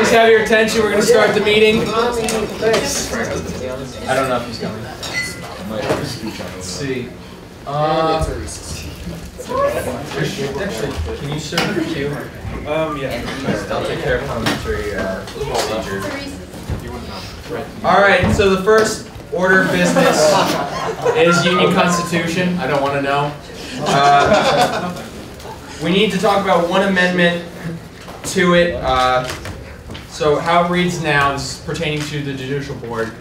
Please have your attention. We're going to start the meeting. Thanks. I don't know if he's coming. Let's see. Actually, can you serve the queue? Yeah. I'll take care of parliamentary procedure. All right. So the first order of business is Union Constitution. I don't want to know. We need to talk about one amendment to it. So how it reads now is pertaining to the Judicial Board.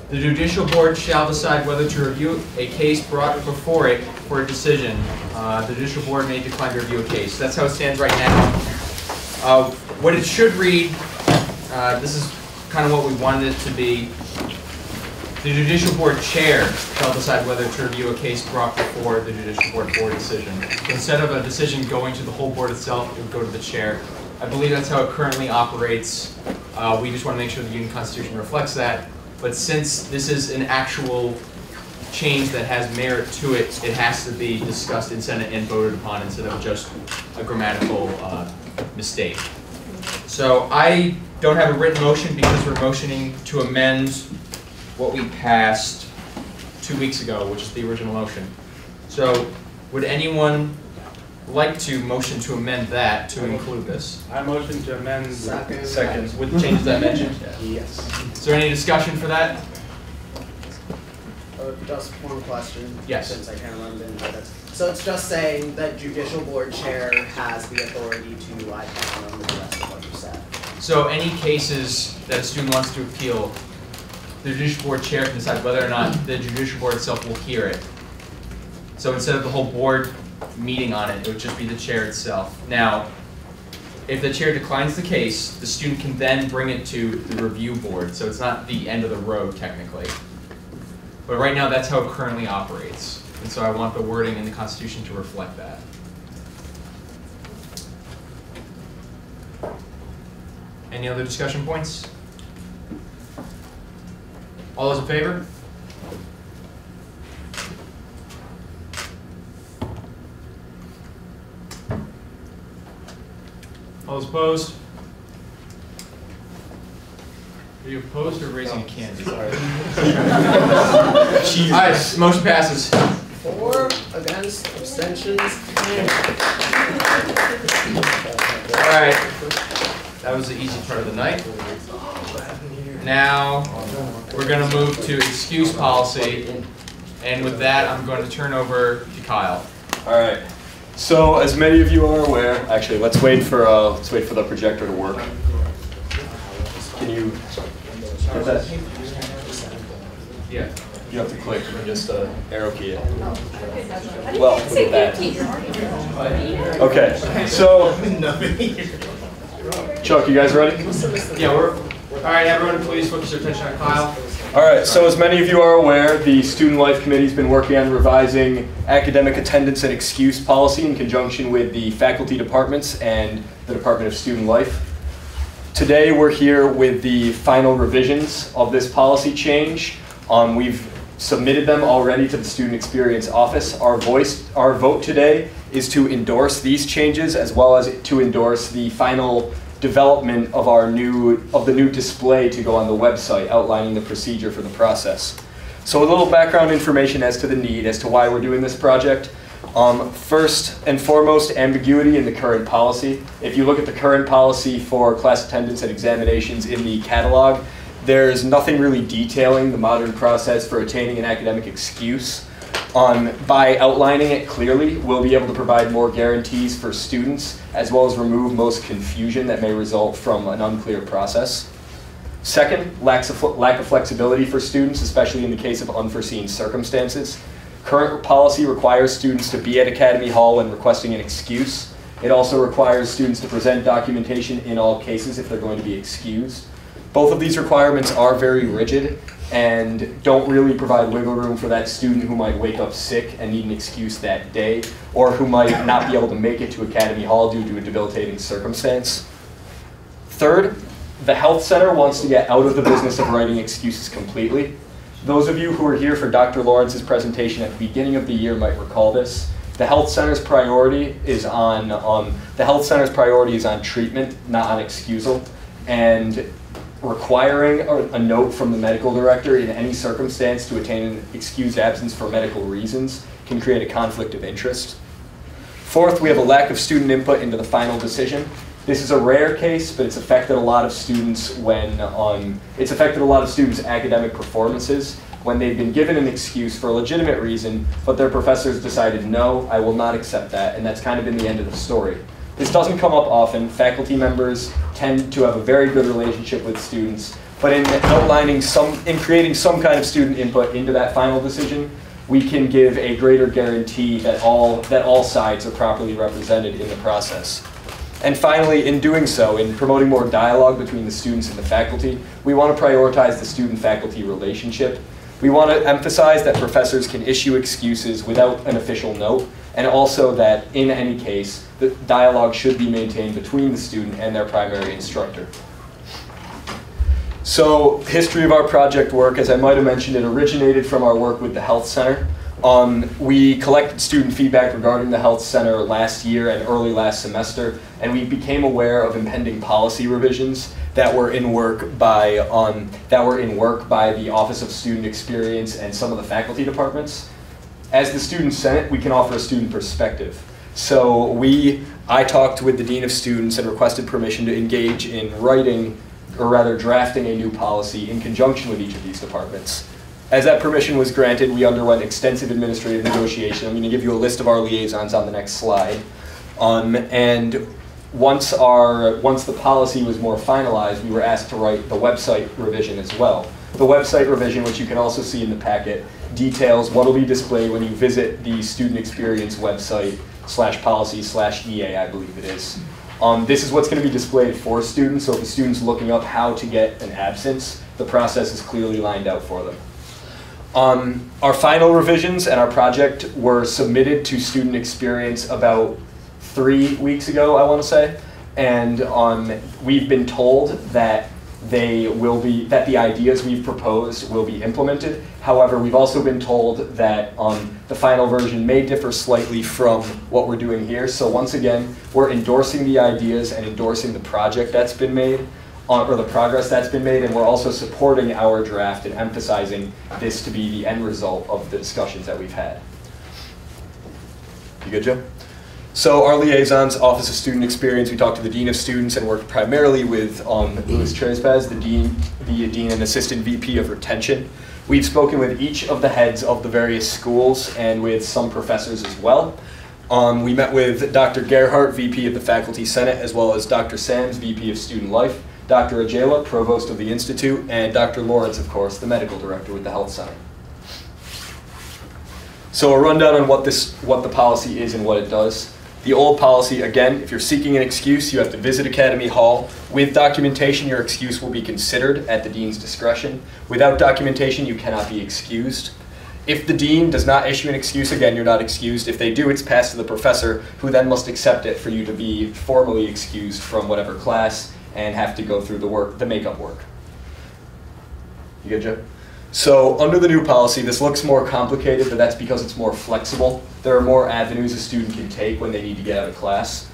The Judicial Board shall decide whether to review a case brought before it for a decision. The Judicial Board may decline to review a case. That's how it stands right now. What it should read, this is kind of what we wanted it to be. The Judicial Board Chair shall decide whether to review a case brought before the Judicial Board for a decision. Instead of a decision going to the whole board itself, it would go to the chair. I believe that's how it currently operates. We just want to make sure the Union Constitution reflects that. But since this is an actual change that has merit to it, it has to be discussed in Senate and voted upon instead of just a grammatical mistake. So I don't have a written motion because we're motioning to amend what we passed 2 weeks ago, which is the original motion. So would anyone like to motion to amend that to include this? I motion to amend. Second. With the changes I mentioned? Yes. Is there any discussion for that? Just one question. Yes. Since I can't remember this. So it's just saying that Judicial Board Chair has the authority to lie down on the rest of what you said. So any cases that a student wants to appeal, the Judicial Board Chair can decide whether or not the Judicial Board itself will hear it. So instead of the whole board meeting on it, it would just be the chair itself. Now, if the chair declines the case, the student can then bring it to the review board, so it's not the end of the road technically. But right now, that's how it currently operates. And so I want the wording in the Constitution to reflect that. Any other discussion points? All those in favor? All those opposed? Are you opposed or raising a can? Sorry. All right, motion passes. 4 against, abstentions. All right, that was the easy part of the night. Now we're going to move to excuse policy, and with that, I'm going to turn over to Kyle. All right. So, as many of you are aware, actually, let's wait for the projector to work. Can you get that? Yeah. You have to click and just arrow key it. Well, look at that. Okay. So, Chuck, you guys ready? Yeah, we're. All right, everyone, please focus your attention on Kyle. All right, so as many of you are aware, the Student Life Committee has been working on revising academic attendance and excuse policy in conjunction with the faculty departments and the Department of Student Life. Today we're here with the final revisions of this policy change. We've submitted them already to the Student Experience Office. Our vote today is to endorse these changes as well as to endorse the final development of the new display to go on the website outlining the procedure for the process. So a little background information as to the need, as to why we're doing this project. First and foremost, ambiguity in the current policy. If you look at the current policy for class attendance and examinations in the catalog, there's nothing really detailing the modern process for attaining an academic excuse. By outlining it clearly, we'll be able to provide more guarantees for students, as well as remove most confusion that may result from an unclear process. Second, lack of flexibility for students, especially in the case of unforeseen circumstances. Current policy requires students to be at Academy Hall when requesting an excuse. It also requires students to present documentation in all cases if they're going to be excused. Both of these requirements are very rigid and don't really provide wiggle room for that student who might wake up sick and need an excuse that day, or who might not be able to make it to Academy Hall due to a debilitating circumstance. Third, the health center wants to get out of the business of writing excuses completely. Those of you who were here for Dr. Lawrence's presentation at the beginning of the year might recall this. The health center's priority is on treatment, not on excusal. and requiring a note from the medical director in any circumstance to attain an excused absence for medical reasons can create a conflict of interest. Fourth, we have a lack of student input into the final decision. This is a rare case, but it's affected a lot of students academic performances when they've been given an excuse for a legitimate reason, but their professors decided, no, I will not accept that, and that's kind of been the end of the story. This doesn't come up often. Faculty members tend to have a very good relationship with students, but in creating some kind of student input into that final decision, we can give a greater guarantee that all sides are properly represented in the process. And finally, in doing so, in promoting more dialogue between the students and the faculty, we want to prioritize the student-faculty relationship. We want to emphasize that professors can issue excuses without an official note, and also that in any case, the dialogue should be maintained between the student and their primary instructor. So, history of our project work, as I might have mentioned, it originated from our work with the Health Center. We collected student feedback regarding the Health Center last year and early last semester, and we became aware of impending policy revisions that were in work by the Office of Student Experience and some of the faculty departments. As the Student Senate, we can offer a student perspective. So I talked with the Dean of Students and requested permission to engage in drafting a new policy in conjunction with each of these departments. As that permission was granted, we underwent extensive administrative negotiation. I'm going to give you a list of our liaisons on the next slide. And once the policy was more finalized, we were asked to write the website revision as well. The website revision, which you can also see in the packet, details what will be displayed when you visit the Student Experience website /policy/EA, I believe it is. This is what's going to be displayed for students, so if a student's looking up how to get an absence, the process is clearly lined out for them. Our final revisions and our project were submitted to Student Experience about 3 weeks ago, I want to say, and we've been told that the ideas we've proposed will be implemented. However, we've also been told that the final version may differ slightly from what we're doing here. So once again, we're endorsing the ideas and endorsing the project that's been made, or the progress that's been made, and we're also supporting our draft and emphasizing this to be the end result of the discussions that we've had. You good, Joe? So our liaisons, Office of Student Experience, we talked to the Dean of Students and worked primarily with Louis Trespaz, the Dean and Assistant VP of Retention. We've spoken with each of the heads of the various schools and with some professors as well. We met with Dr. Gerhardt, VP of the Faculty Senate, as well as Dr. Sams, VP of Student Life, Dr. Ajala, Provost of the Institute, and Dr. Lawrence, of course, the Medical Director with the Health Center. So a rundown on what the policy is and what it does. The old policy, again, if you're seeking an excuse, you have to visit Academy Hall. With documentation, your excuse will be considered at the dean's discretion. Without documentation, you cannot be excused. If the dean does not issue an excuse, again, you're not excused. If they do, it's passed to the professor, who then must accept it for you to be formally excused from whatever class and have to go through the makeup work. You good, Joe? So under the new policy, this looks more complicated, but that's because it's more flexible. There are more avenues a student can take when they need to get out of class.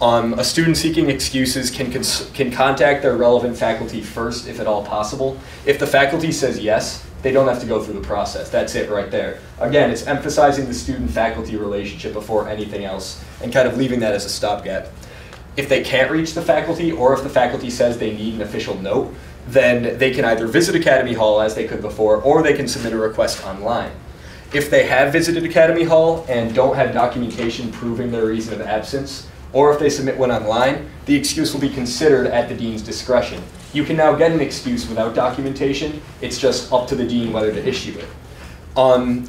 A student seeking excuses can contact their relevant faculty first, if at all possible. If the faculty says yes, they don't have to go through the process. That's it right there. Again, it's emphasizing the student-faculty relationship before anything else and kind of leaving that as a stopgap. If they can't reach the faculty, or if the faculty says they need an official note, then they can either visit Academy Hall as they could before, or they can submit a request online. If they have visited Academy Hall and don't have documentation proving their reason of absence, or if they submit one online, the excuse will be considered at the dean's discretion. You can now get an excuse without documentation. It's just up to the dean whether to issue it.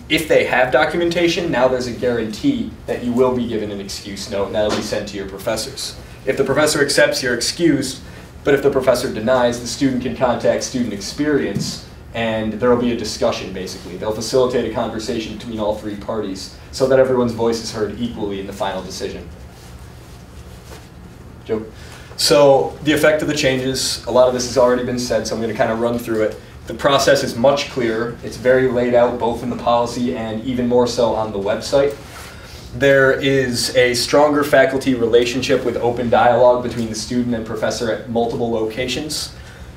If they have documentation, now there's a guarantee that you will be given an excuse note, and that'll be sent to your professors. If the professor accepts, you're excused, but if the professor denies, the student can contact Student Experience, and there will be a discussion, basically. They'll facilitate a conversation between all three parties so that everyone's voice is heard equally in the final decision. Joe? So the effect of the changes, a lot of this has already been said, so I'm going to kind of run through it. The process is much clearer. It's very laid out both in the policy and even more so on the website. There is a stronger faculty relationship with open dialogue between the student and professor at multiple locations.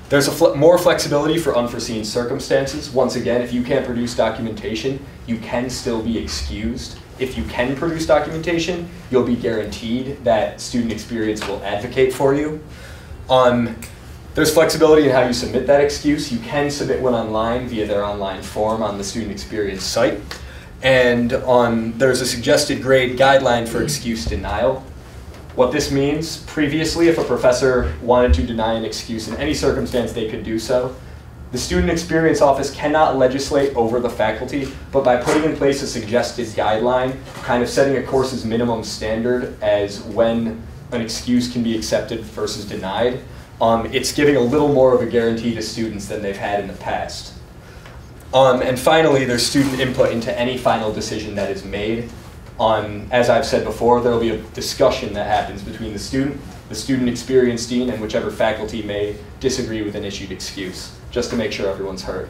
There's more flexibility for unforeseen circumstances. Once again, if you can't produce documentation, you can still be excused. If you can produce documentation, you'll be guaranteed that student experience will advocate for you. There's flexibility in how you submit that excuse. You can submit one online via their online form on the student experience site. And there's a suggested grade guideline for excuse denial. What this means, previously, if a professor wanted to deny an excuse in any circumstance, they could do so. The Student Experience Office cannot legislate over the faculty, but by putting in place a suggested guideline, kind of setting a course's minimum standard as when an excuse can be accepted versus denied, it's giving a little more of a guarantee to students than they've had in the past. And finally, there's student input into any final decision that is made. As I've said before, there will be a discussion that happens between the student experience dean, and whichever faculty may disagree with an issued excuse, just to make sure everyone's heard.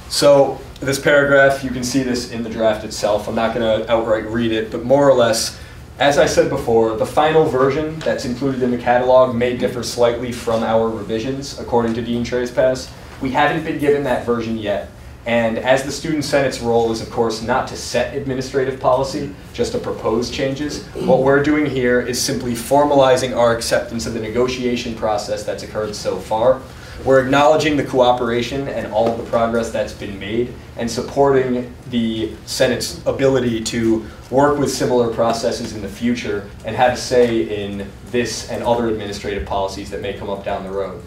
So this paragraph, you can see this in the draft itself. I'm not going to outright read it, but more or less, as I said before, the final version that's included in the catalog may differ slightly from our revisions, according to Dean Trespaz. We haven't been given that version yet. And as the Student Senate's role is, of course, not to set administrative policy, just to propose changes, what we're doing here is simply formalizing our acceptance of the negotiation process that's occurred so far. We're acknowledging the cooperation and all of the progress that's been made, and supporting the Senate's ability to work with similar processes in the future and have a say in this and other administrative policies that may come up down the road.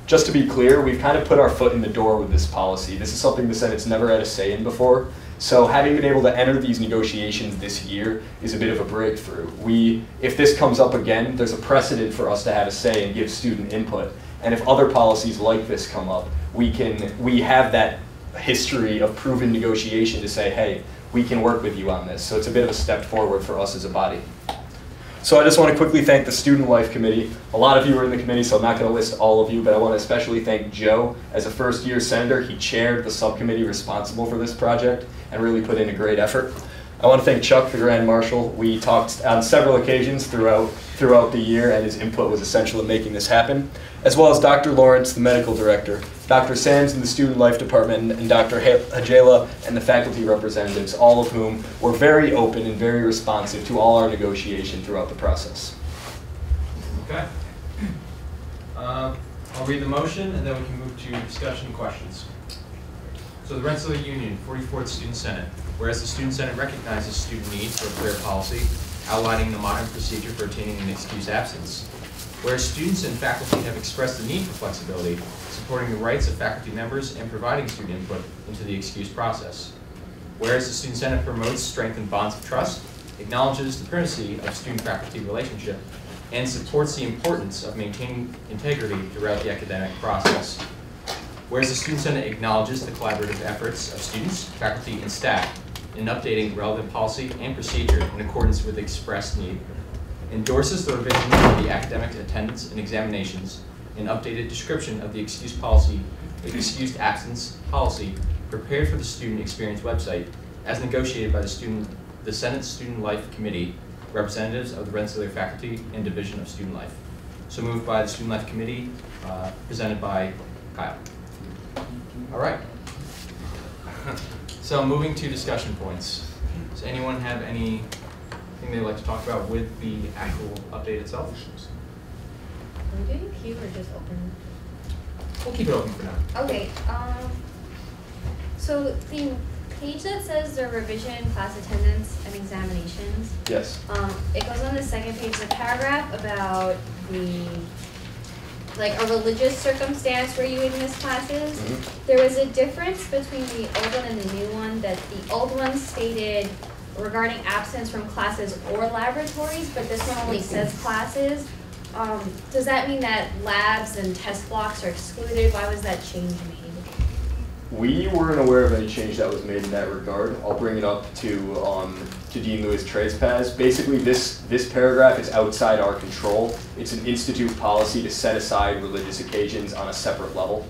Just to be clear, we've kind of put our foot in the door with this policy. This is something the Senate's never had a say in before. So having been able to enter these negotiations this year is a bit of a breakthrough. If this comes up again, there's a precedent for us to have a say and give student input. And if other policies like this come up, we have that history of proven negotiation to say, hey, we can work with you on this. So it's a bit of a step forward for us as a body. So I just want to quickly thank the Student Life Committee. A lot of you were in the committee, so I'm not going to list all of you, but I want to especially thank Joe. As a first-year senator, he chaired the subcommittee responsible for this project and really put in a great effort. I want to thank Chuck, the Grand Marshal. We talked on several occasions throughout the year, and his input was essential in making this happen, as well as Dr. Lawrence, the medical director, Dr. Sands in the Student Life Department, and Dr. Hajela and the faculty representatives, all of whom were very open and very responsive to all our negotiation throughout the process. Okay. I'll read the motion, and then we can move to discussion and questions. So the Rensselaer Union, 44th Student Senate. Whereas the Student Senate recognizes student needs for a clear policy, outlining the modern procedure for obtaining an excused absence. Whereas students and faculty have expressed the need for flexibility, supporting the rights of faculty members and providing student input into the excuse process. Whereas the Student Senate promotes strengthened bonds of trust, acknowledges the primacy of student-faculty relationship, and supports the importance of maintaining integrity throughout the academic process. Whereas the Student Senate acknowledges the collaborative efforts of students, faculty, and staff in updating relevant policy and procedure in accordance with expressed need, endorses the revision of the academic attendance and examinations, an updated description of the excused absence policy prepared for the Student Experience website as negotiated by the Senate Student Life Committee, representatives of the Rensselaer Faculty and Division of Student Life. So moved by the Student Life Committee, presented by Kyle. All right. So moving to discussion points. Does anyone have anything they'd like to talk about with the actual update itself? Are we doing queue or just open? We'll keep it open for now. Okay. So the page that says the revision, class attendance, and examinations. Yes. It goes on the second page of the paragraph about a religious circumstance where you would miss classes. Mm-hmm. There was a difference between the old one and the new one, that the old one stated regarding absence from classes or laboratories, but this one only says classes. Does that mean that labs and test blocks are excluded? Why was that change made? We weren't aware of any change that was made in that regard. I'll bring it up to Dean Louis Trespaz. Basically, this paragraph is outside our control. It's an institute policy to set aside religious occasions on a separate level.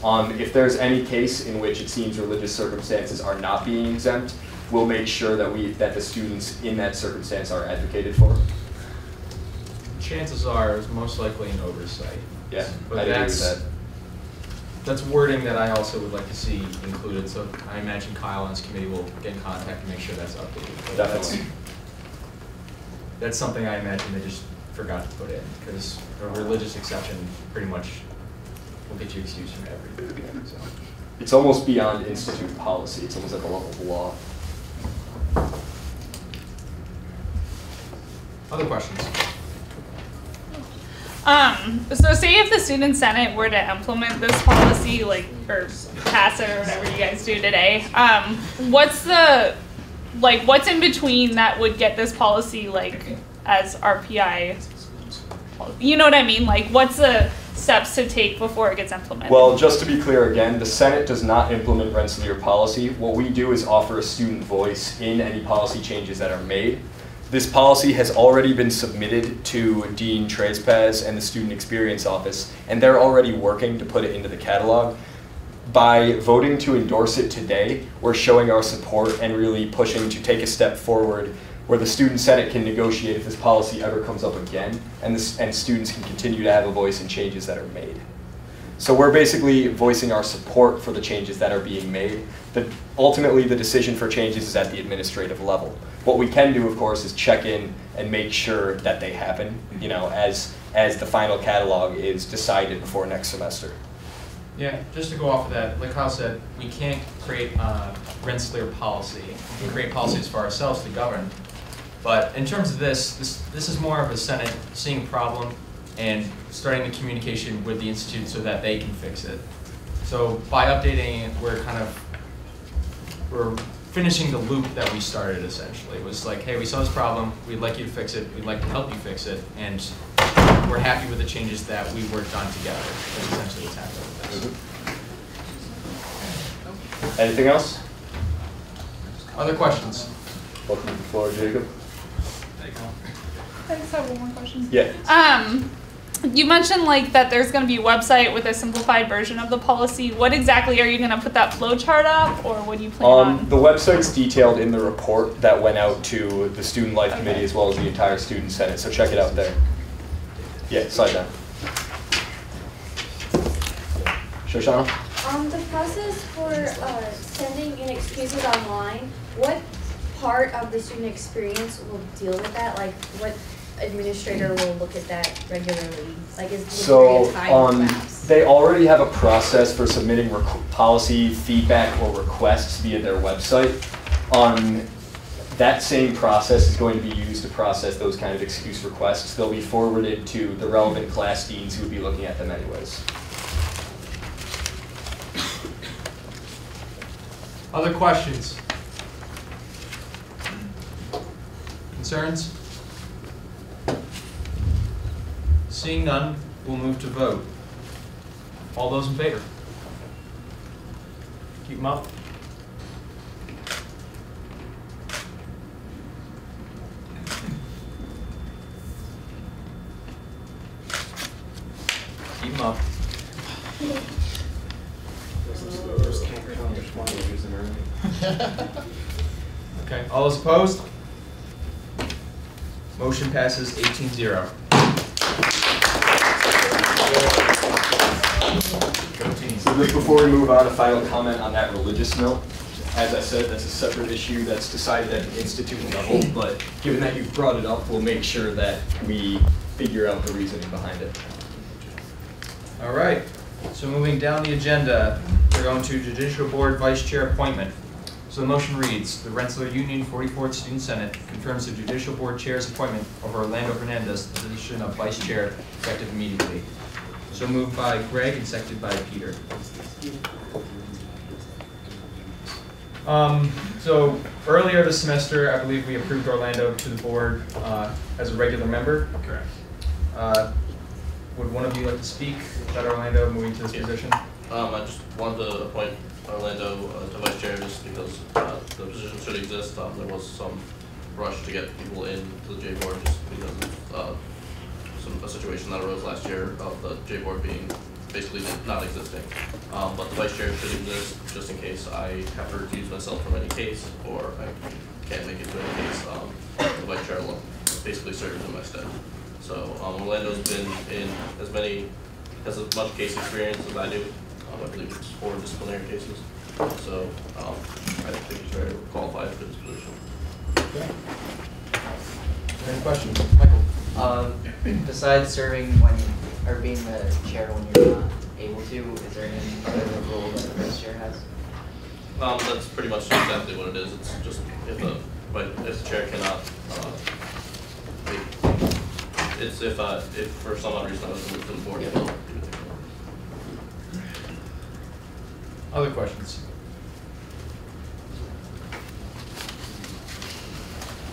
If there's any case in which it seems religious circumstances are not being exempt, we'll make sure that the students in that circumstance are advocated for. Chances are it's most likely an oversight. Yeah, but I agree with that. That's wording that I also would like to see included, so I imagine Kyle and his committee will get in contact and make sure that's updated. But Definitely. That's something I imagine they just forgot to put in, because a religious exception pretty much will get you excused from everything. So. It's almost beyond institute policy. It's almost at the level of law. Other questions? So say if the student senate were to implement this policy, like, or pass it or whatever you guys do today, what's in between that would get this policy, like, as RPI? You know what I mean? Like, what's the steps to take before it gets implemented? Well, just to be clear again, the Senate does not implement Rensselaer policy. What we do is offer a student voice in any policy changes that are made. This policy has already been submitted to Dean Trespaz and the Student Experience Office, and they're already working to put it into the catalog. By voting to endorse it today, we're showing our support and really pushing to take a step forward where the Student Senate can negotiate if this policy ever comes up again, and students can continue to have a voice in changes that are made. So we're basically voicing our support for the changes that are being made. Ultimately, the decision for changes is at the administrative level. What we can do, of course, is check in and make sure that they happen, you know, as the final catalog is decided before next semester. Yeah, just to go off of that, like Kyle said, we can't create Rensselaer policy. We can create policies for ourselves to govern. But in terms of this is more of a Senate seeing a problem and starting the communication with the Institute so that they can fix it. So by updating it, we're finishing the loop that we started essentially. It was like, hey, we saw this problem, we'd like you to fix it, we'd like to help you fix it, and we're happy with the changes that we worked on together. That's essentially what's happening with this. Anything else? Other questions? Welcome to the floor, Jacob. I just have one more question. Yeah. You mentioned like that there's going to be a website with a simplified version of the policy. What exactly are you going to put that flow chart up, or what do you plan on? The website's detailed in the report that went out to the Student Life Committee as well as the entire Student Senate, so check it out there. Yeah, slide down. Shoshana? The process for sending in excuses online, what part of the student experience will deal with that? Like, what administrator will look at that regularly? Like, is there a time perhaps? They already have a process for submitting policy feedback or requests via their website. That same process is going to be used to process those kind of excuse requests. They'll be forwarded to the relevant class deans who would be looking at them anyways. Other questions? Concerns? Seeing none, we'll move to vote. All those in favor? Keep them up. Keep them up. Okay, all those opposed? Motion passes 18-0. So just before we move on, a final comment on that religious note. As I said, that's a separate issue that's decided at the institute level, but given that you've brought it up, we'll make sure that we figure out the reasoning behind it. All right, so moving down the agenda, we're going to Judicial Board Vice Chair appointment. So the motion reads, the Rensselaer Union 44th Student Senate confirms the Judicial Board Chair's appointment of Orlando Hernandez to the position of Vice Chair effective immediately. So moved by Greg and seconded by Peter. So earlier this semester, I believe we approved Orlando to the board as a regular member. Correct. Would one of you like to speak about Orlando moving to this position? I just wanted to appoint Orlando to vice chair just because the position should exist. There was some rush to get people in to the J board just because of a situation that arose last year of the J board being basically not existing. But the vice chair should exist just in case I have to recuse myself from any case or I can't make it to any case. The vice chair will basically serves in my stead. So Orlando's been in has as much case experience as I do. I believe it's 4 disciplinary cases. So I think he's very qualified for this position. Okay. Any questions, Michael? Besides serving when or being the chair when you're not able to, is there any other role that the vice chair has? That's pretty much exactly what it is. It's just if the chair cannot, it's if for some odd reason I was moved to the board, they'll do it. Other questions?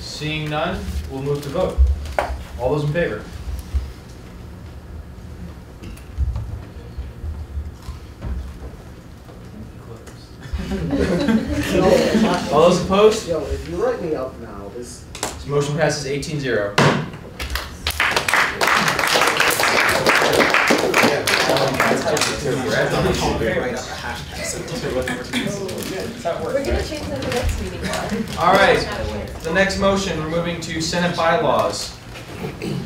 Seeing none, we'll move to vote. All those in favor? All those opposed? Yo, if you write me up now, this Motion passes 18-0. We're gonna change that to next meeting though. All right, the next motion, we're moving to Senate bylaws.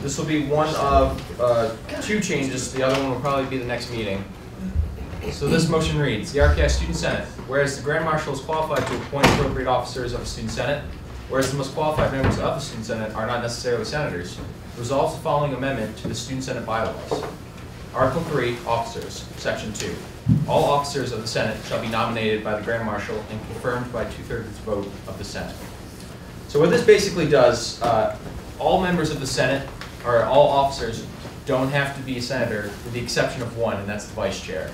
This will be one of 2 changes. The other one will probably be the next meeting. So this motion reads, the RPI Student Senate, whereas the Grand Marshal is qualified to appoint appropriate officers of the Student Senate, whereas the most qualified members of the Student Senate are not necessarily senators, resolves the following amendment to the Student Senate bylaws. Article 3, Officers, Section 2. All officers of the Senate shall be nominated by the Grand Marshal and confirmed by 2/3 vote of the Senate. So what this basically does, all members of the Senate, or all officers, don't have to be a senator with the exception of one, and that's the vice chair.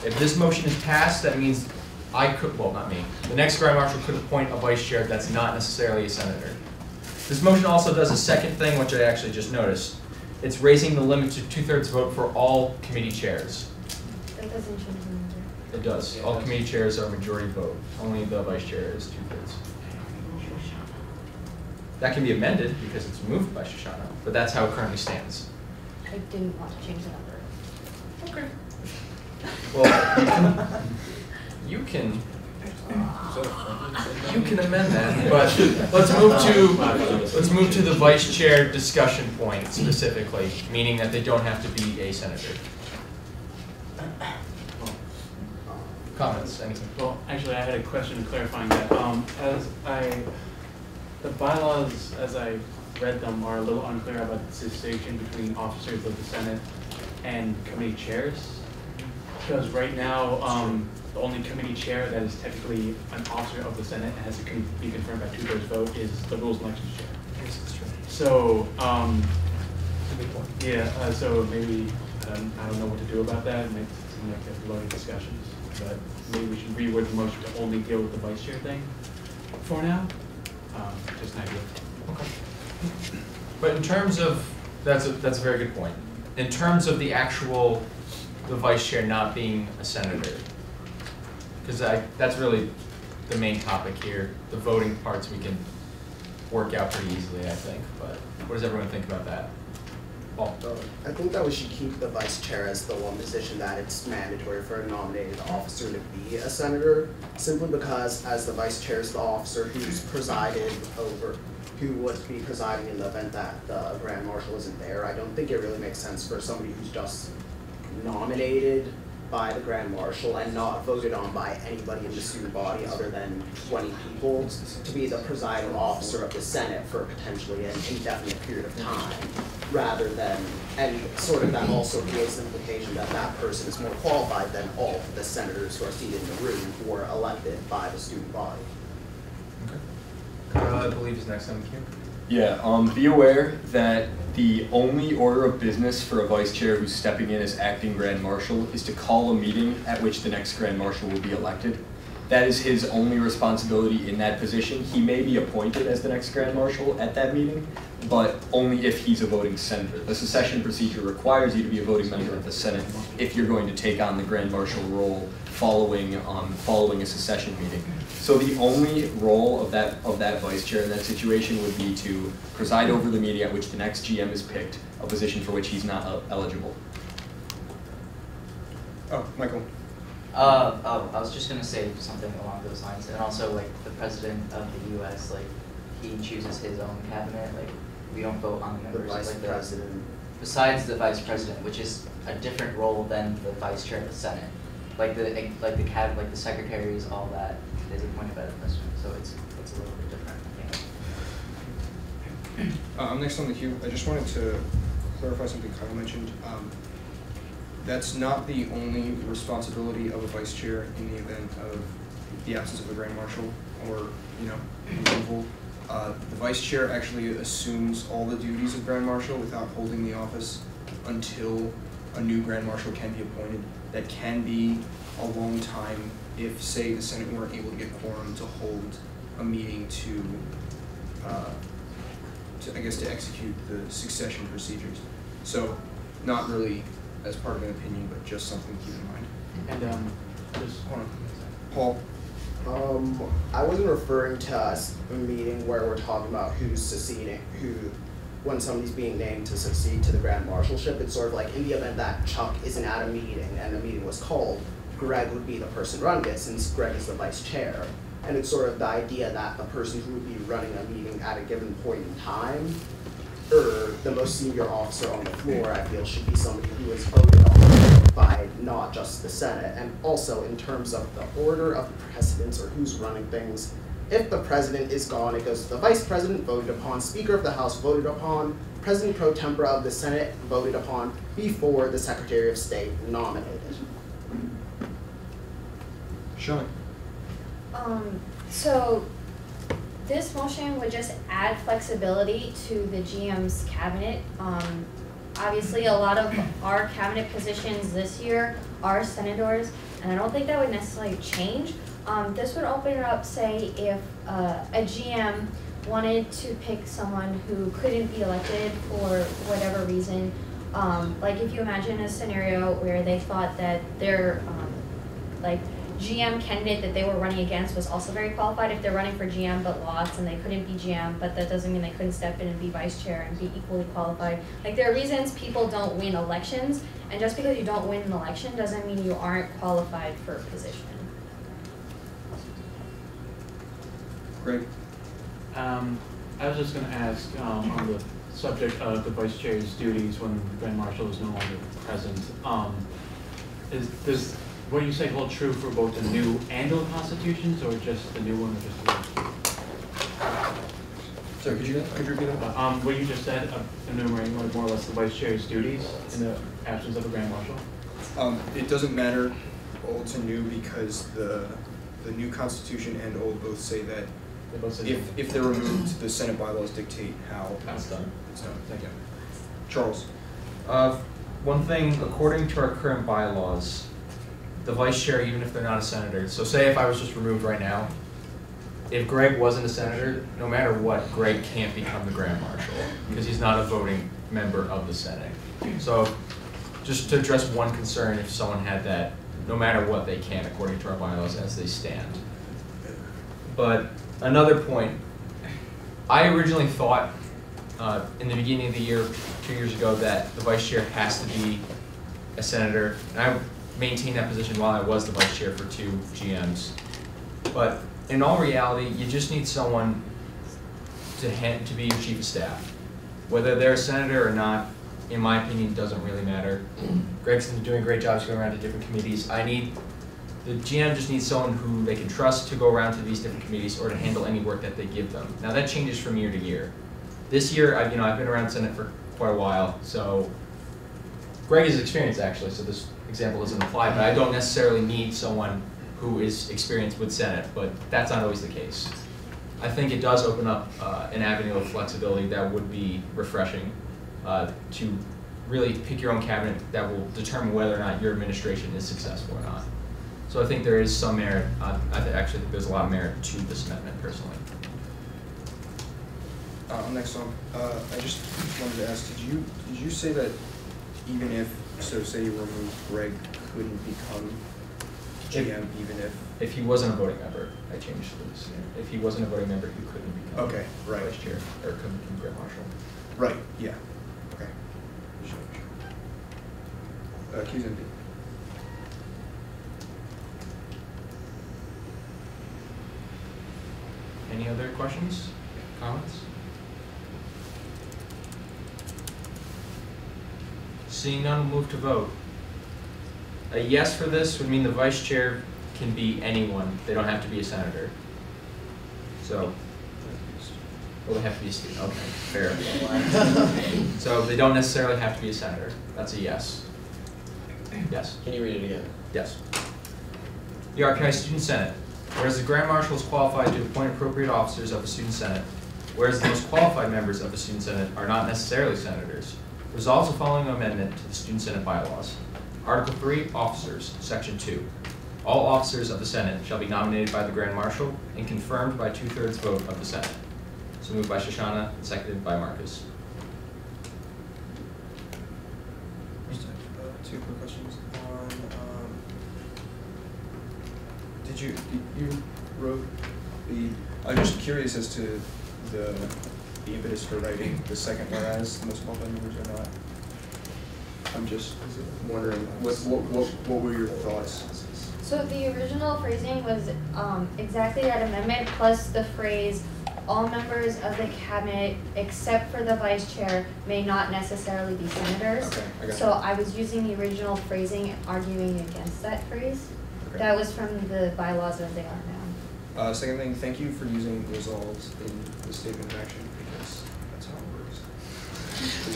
If this motion is passed, that means I could, well, not me, the next Grand Marshal could appoint a vice chair that's not necessarily a senator. This motion also does a second thing, which I actually just noticed. It's raising the limit to 2/3 vote for all committee chairs. That doesn't change the number. It does. All committee chairs are majority vote. Only the vice chair is 2/3. That can be amended because it's moved by Shoshana, but that's how it currently stands. I didn't want to change the number. Okay. Well, you can amend that, but let's move to the vice chair discussion point specifically, meaning that they don't have to be a senator. Comments, anything? Well, actually, I had a question clarifying that. The bylaws, as I read them, are a little unclear about the distinction between officers of the Senate and committee chairs. Because right now, the only committee chair that is technically an officer of the Senate and has to be confirmed by 2/3 vote is the Rules and Elections chair. Yes, that's true. So, so maybe, I don't know what to do about that. It makes it seem like there's loaded discussions. But maybe we should reword the motion to only deal with the vice chair thing for now. Just an idea. Okay. But in terms of, that's a very good point. In terms of the vice chair not being a senator, because that's really the main topic here. The voting parts we can work out pretty easily, I think. But what does everyone think about that? Paul? I think that we should keep the vice chair as the one position that it's mandatory for a nominated officer to be a senator, simply because as the vice chair is the officer who would be presiding in the event that the Grand Marshal isn't there. I don't think it really makes sense for somebody who's just nominated by the Grand Marshal and not voted on by anybody in the student body other than 20 people to be the presiding officer of the Senate for potentially an indefinite period of time, rather than, and sort of that also creates the implication that that person is more qualified than all of the senators who are seated in the room who are elected by the student body. Okay. I believe is next on the queue. Yeah, be aware that the only order of business for a vice chair who's stepping in as acting Grand Marshal is to call a meeting at which the next Grand Marshal will be elected. That is his only responsibility in that position. He may be appointed as the next Grand Marshal at that meeting, but only if he's a voting senator. The secession procedure requires you to be a voting member of the Senate if you're going to take on the Grand Marshal role following a secession meeting. So the only role of that vice chair in that situation would be to preside over the meeting at which the next GM is picked, a position for which he's not eligible. Oh, Michael. I was just gonna say something along those lines, and also like the president of the U.S. like he chooses his own cabinet. Like we don't vote on the members. The vice like president. Besides the vice president, which is a different role than the vice chair of the Senate. Like the cabinet, like the secretaries, all that is appointed by the president. So it's a little bit different, I think. I'm next on the queue. I just wanted to clarify something Kyle mentioned. That's not the only responsibility of a vice chair in the event of the absence of a grand marshal or, removal. The vice chair actually assumes all the duties of grand marshal without holding the office until a new grand marshal can be appointed. That can be a long time if, say, the Senate weren't able to get quorum to hold a meeting to execute the succession procedures. So, not really as part of an opinion, but just something to keep in mind. And just Hold on. Paul. I wasn't referring to a meeting where we're talking about who's succeeding, when somebody's being named to succeed to the grand marshalship. It's sort of like in the event that Chuck isn't at a meeting and the meeting was called, Greg would be the person running it since Greg is the vice chair. And it's sort of the idea that the person who would be running a meeting at a given point in time, or the most senior officer on the floor, I feel should be somebody who is voted on by not just the Senate. And also in terms of the order of precedence or who's running things, if the president is gone, it goes to the vice president, voted upon, speaker of the House, voted upon, president pro tempore of the Senate, voted upon, before the Secretary of State nominated. Sean. So this motion would just add flexibility to the GM's cabinet. Obviously, a lot of our cabinet positions this year are senators, and I don't think that would necessarily change. This would open it up, say, if a GM wanted to pick someone who couldn't be elected for whatever reason. Like if you imagine a scenario where they thought that their GM candidate that they were running against was also very qualified. If they're running for GM but lost and they couldn't be GM, but that doesn't mean they couldn't step in and be vice chair and be equally qualified. Like there are reasons people don't win elections, and just because you don't win an election doesn't mean you aren't qualified for a position. Greg. I was just going to ask on the subject of the vice chair's duties when the grand marshal is no longer present. Does what you say hold true for both the new and old constitutions, or just the new one, or just the old? Sorry, could you repeat that? What you just said, enumerating more or less the vice chair's duties in the absence of a grand marshal? It doesn't matter old to new because the new constitution and old both say that if they're removed, the Senate bylaws dictate how That's done. it's done. Thank you. Charles. One thing, according to our current bylaws, the vice chair, even if they're not a senator, so say if I was just removed right now, if Greg wasn't a senator, no matter what, Greg can't become the grand marshal because he's not a voting member of the Senate. So just to address one concern, if someone had that, no matter what, they can, according to our bylaws as they stand. But another point, I originally thought in the beginning of the year, 2 years ago, that the vice chair has to be a senator. And I maintained that position while I was the vice chair for 2 GMs. But in all reality, you just need someone to be your chief of staff. Whether they're a senator or not, in my opinion, doesn't really matter. Greg's been doing a great job going around to different committees. The GM just needs someone who they can trust to go around to these different committees or to handle any work that they give them. Now that changes from year to year. This year, I've been around Senate for quite a while, so Greg is experienced actually, so this example doesn't apply, but I don't necessarily need someone who is experienced with Senate, but that's not always the case. I think it does open up an avenue of flexibility that would be refreshing to really pick your own cabinet that will determine whether or not your administration is successful or not. So I think there is some merit, actually think there's a lot of merit to this amendment personally. Next one. I just wanted to ask, did you say that even if, so say you removed Greg, couldn't become GM if he wasn't a voting member, I changed this. If he wasn't a voting member, he couldn't become vice chair or couldn't become grand marshal. Right. Yeah. Okay. QZMP. other questions, comments? Seeing none, we'll move to vote. A yes for this would mean the vice chair can be anyone. They don't have to be a senator. So, well, they have to be a student. Okay, fair. So they don't necessarily have to be a senator. That's a yes. Yes. Can you read it again? Yes. The Archive Student Senate. Whereas the Grand Marshal is qualified to appoint appropriate officers of the Student Senate, whereas the most qualified members of the Student Senate are not necessarily senators, resolves the following amendment to the Student Senate Bylaws. Article 3, Officers, Section 2. All officers of the Senate shall be nominated by the Grand Marshal and confirmed by 2/3 vote of the Senate. So moved by Shoshana and seconded by Marcus. Just, two quick questions. You wrote the, I'm just curious as to the impetus for writing the second whereas the most qualified members are not. I'm just wondering, what were your thoughts? So the original phrasing was exactly that amendment plus the phrase, all members of the cabinet except for the vice chair may not necessarily be senators. Okay, I got So you. I was using the original phrasing arguing against that phrase. Okay. That was from the bylaws as they are now. Second thing, thank you for using resolves in the statement of action because that's how it works.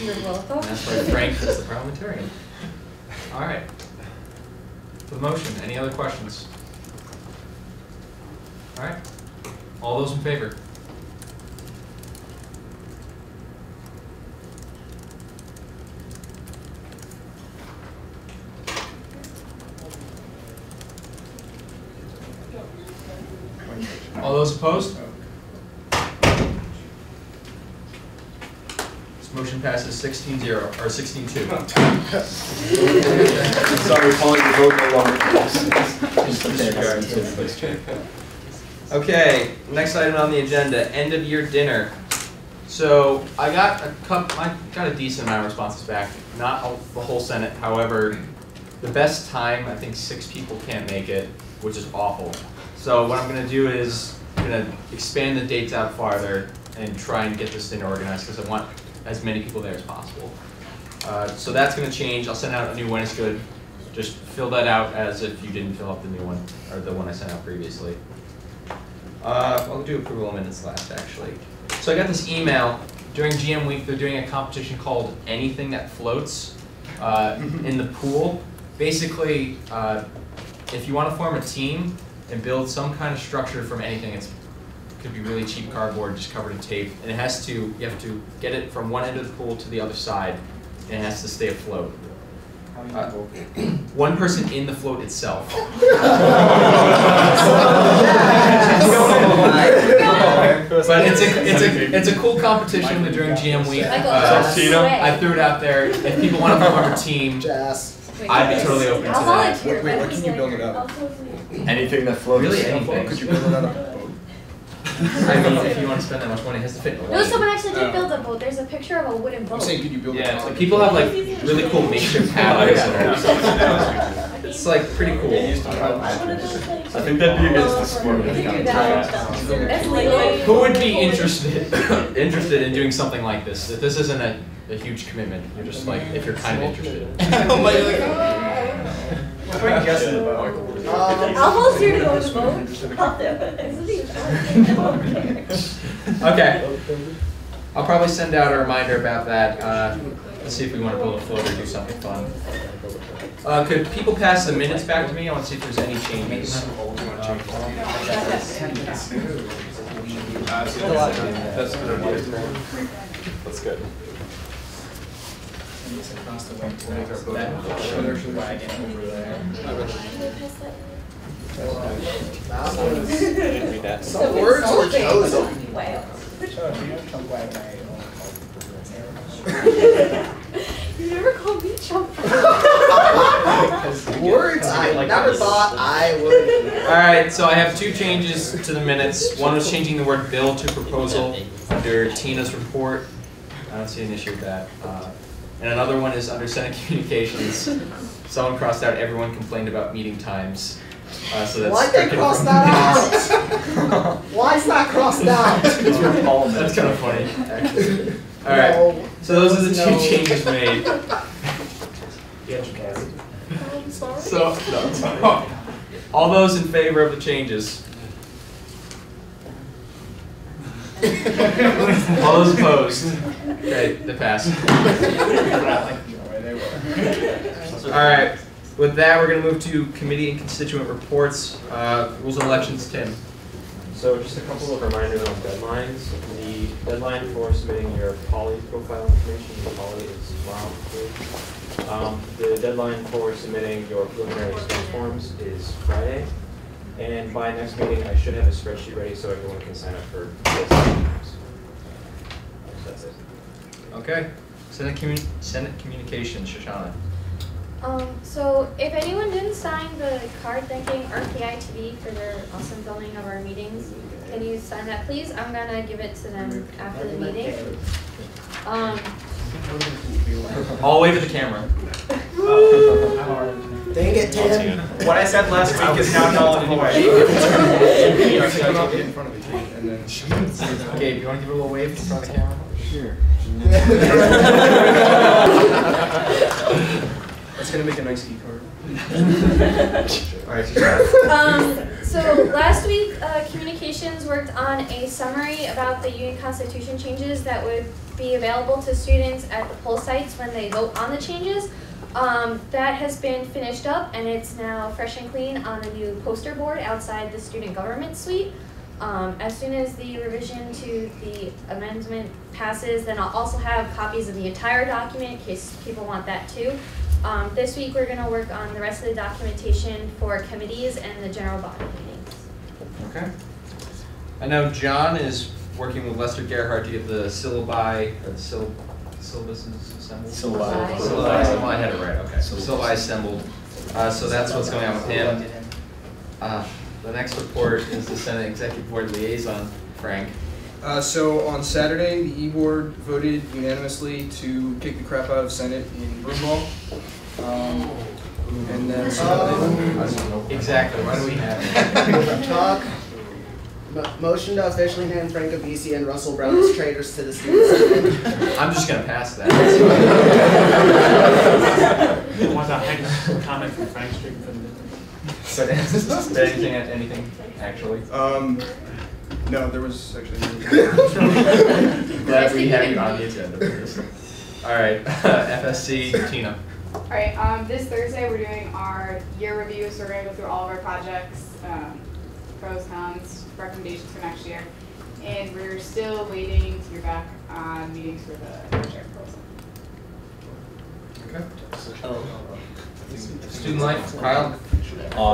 You're welcome. And that's why Frank is the parliamentarian. All right. For the motion, any other questions? All right. All those in favor? All those opposed? This motion passes 16-0, or 16-2. Sorry, calling the vote no longer. Okay, next item on the agenda, end of year dinner. So I got a decent amount of responses back, not the whole Senate. However, the best time, I think 6 people can't make it, which is awful. So what I'm gonna do is I'm gonna expand the dates out farther and try and get this dinner organized because I want as many people there as possible. So that's gonna change. I'll send out a new one. It's good. Just fill that out as if you didn't fill out the new one or the one I sent out previously. I'll do approval of minutes last actually. So I got this email during GM week. They're doing a competition called Anything That Floats in the pool. Basically, if you want to form a team and build some kind of structure from anything, it could be really cheap cardboard just covered in tape, and you have to get it from one end of the pool to the other side, and it has to stay afloat. One person in the float itself. But it's a cool competition. They're during GM week. I threw it out there. If people want to form a team, I'd be totally open to that. Wait, what can you build it out of? Anything that floats. Really, anything. Could you build it out of a boat? I mean, if you want to spend that much money, it has to fit in the No, someone actually did build a boat. There's a picture of a wooden boat. I'm saying, could you build it Yeah, out it's like of people have like really cool makeshift paddles. It's like pretty cool. I think that'd be against the sport. Who would be interested in doing something like this? If this isn't a huge commitment, you're just like, if you're kind of interested. I'll volunteer to go with the boat. I'll do it. Okay. I'll probably send out a reminder about that. Let's see if we want to build a float or do something fun. Could people pass the minutes back to me? I want to see if there's any changes. That's good. Some words were chosen. You never called me chump. Words I never thought I would. Alright, so I have 2 changes to the minutes. One was changing the word bill to proposal under Tina's report. I don't see an issue with that. And another one is under Senate communications. Someone crossed out everyone complained about meeting times So that's Why'd they cross that out? Why is that crossed out? That's kind of funny. All right. No. So those are the two No. changes made. I'm sorry. So all those in favor of the changes? All those opposed? Okay, they pass. All right. With that, we're going to move to committee and constituent reports. Rules and elections, Tim. So just a couple of reminders on deadlines. The deadline for submitting your poly profile information, your poly is tomorrow. The deadline for submitting your preliminary expense forms is Friday. And by next meeting, I should have a spreadsheet ready so everyone can sign up for this. That's it. Okay. Senate Communications, Shoshana. So if anyone didn't sign the card thanking RPI-TV for their awesome filming of our meetings, can you sign that please? I'm gonna give it to them after the meeting. All wave at the camera. Dang it, Tim. What I said last week is now null and void. In front of the kid, and then Gabe, you want to give a little wave in front of the camera? Sure. That's gonna make a nice e-card. All right, Shoshana. So last week, Communications worked on a summary about the Union Constitution changes that would be available to students at the poll sites when they vote on the changes. That has been finished up and it's now fresh and clean on the new poster board outside the student government suite. As soon as the revision to the amendment passes, then I'll also have copies of the entire document in case people want that too. This week we're going to work on the rest of the documentation for committees and the general body meetings. Okay. I know John is working with Lester Gerhardt to get the syllabi, or the syllabuses assembled? Syllabi. Syllabi. I had it right, okay. So syllabi assembled. So that's what's going on with him. The next report is the Senate Executive Board Liaison, Frank. So on Saturday, the E-Board voted unanimously to kick the crap out of Senate in Broomall. And then Exactly, why do we have it? Motion to officially hand Frank Avisi and Russell Brown as traitors to the student senate. I'm just going to pass that. Want to comment from Frank Street from the But anything actually? no, there was actually. Glad we have you on the agenda for this. All right, FSC, Tina. All right, this Thursday we're doing our year review, so we're going to go through all of our projects, pros, cons, recommendations for next year, and we're still waiting to hear back on meetings for the chair proposal. Okay. Student life, Kyle.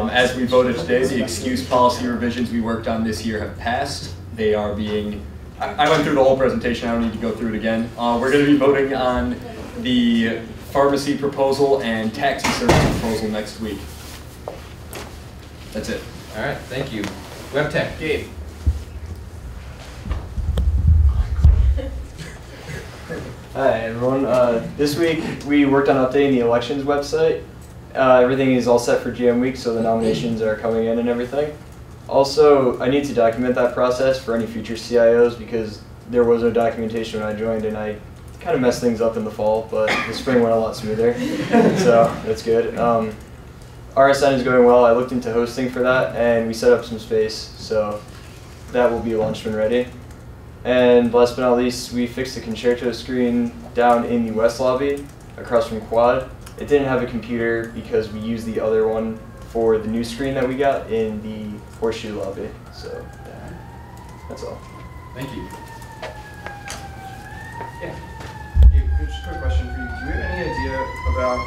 As we voted today, the excuse policy revisions we worked on this year have passed. They are being, I went through the whole presentation, I don't need to go through it again. We're going to be voting on the pharmacy proposal and taxi service proposal next week. That's it. All right, thank you. Web Tech, Gabe. Hi everyone. This week we worked on updating the elections website. Everything is all set for GM week, so the nominations are coming in and everything. Also, I need to document that process for any future CIOs because there was no documentation when I joined and I kind of messed things up in the fall, but the spring went a lot smoother, so that's good. RSN is going well. I looked into hosting for that and we set up some space, so that will be launched when ready. And last but not least, we fixed the concerto screen down in the West lobby across from Quad. It didn't have a computer because we used the other one for the new screen that we got in the Horseshoe lobby. So yeah, that's all. Thank you. Yeah, just a quick question for you. Do you have any idea about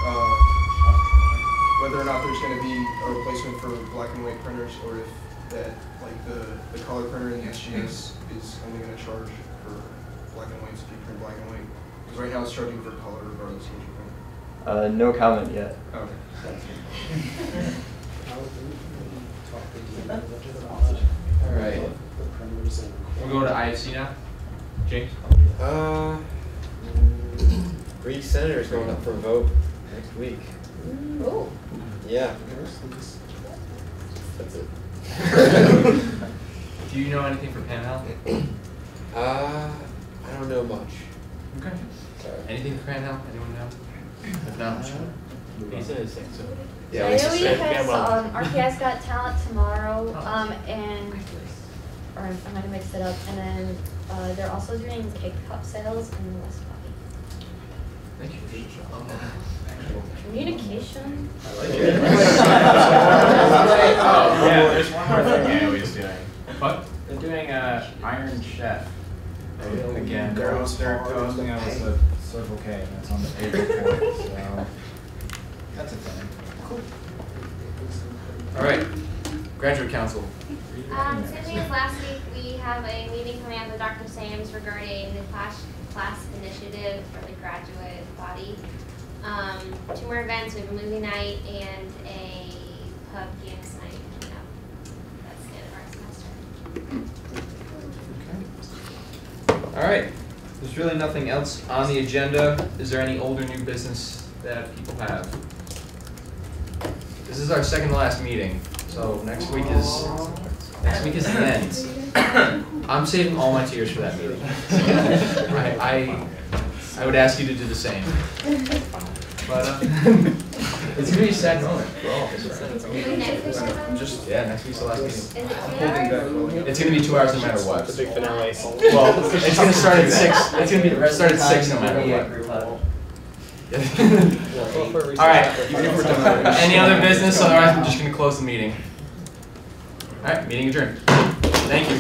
whether or not there's going to be a replacement for black and white printers, or if that, like the color printer in the SGS is only going to charge for black and white if you print black and white? Because right now it's charging for color regardless of what you print. No comment yet. Okay. All right. We'll go to IFC now. James. Greek senators going up for a vote next week. Oh. Yeah. That's it. Do you know anything for Panhandle? I don't know much. Okay. Anything for Panhandle? Anyone know? If not, Lisa is sick, so. yeah, I Lisa know we said. has well. RPS Got Talent tomorrow, and or I might have mixed it up. And then they're also doing K-pop sales in West Bobby. Thank you. Communication. I like it. Yeah, there's one more thing Naomi's doing. What? They're doing Iron Chef. Again, they're hosting us a Circle K, and that's on the April 4th, so that's a thing. All right. Graduate Council. Same thing as last week, we have a meeting coming up with Dr. Sams regarding the class initiative for the graduate body. 2 more events, we have a movie night and a pub games night coming up. That's the end of our semester. All right. There's really nothing else on the agenda. Is there any old or new business that people have? This is our second to last meeting, so next week is the end. I'm saving all my tears for that meeting. I would ask you to do the same. But it's gonna be a sad moment for all of us, right? Next week, Next week's the last meeting. is it 2 hours? It's gonna be 2 hours no matter what. The big finale. Well, it's gonna start at 6. It's gonna be start at 6 no matter what. All right. Any other business? Otherwise, I'm just gonna close the meeting. All right. Meeting adjourned. Thank you.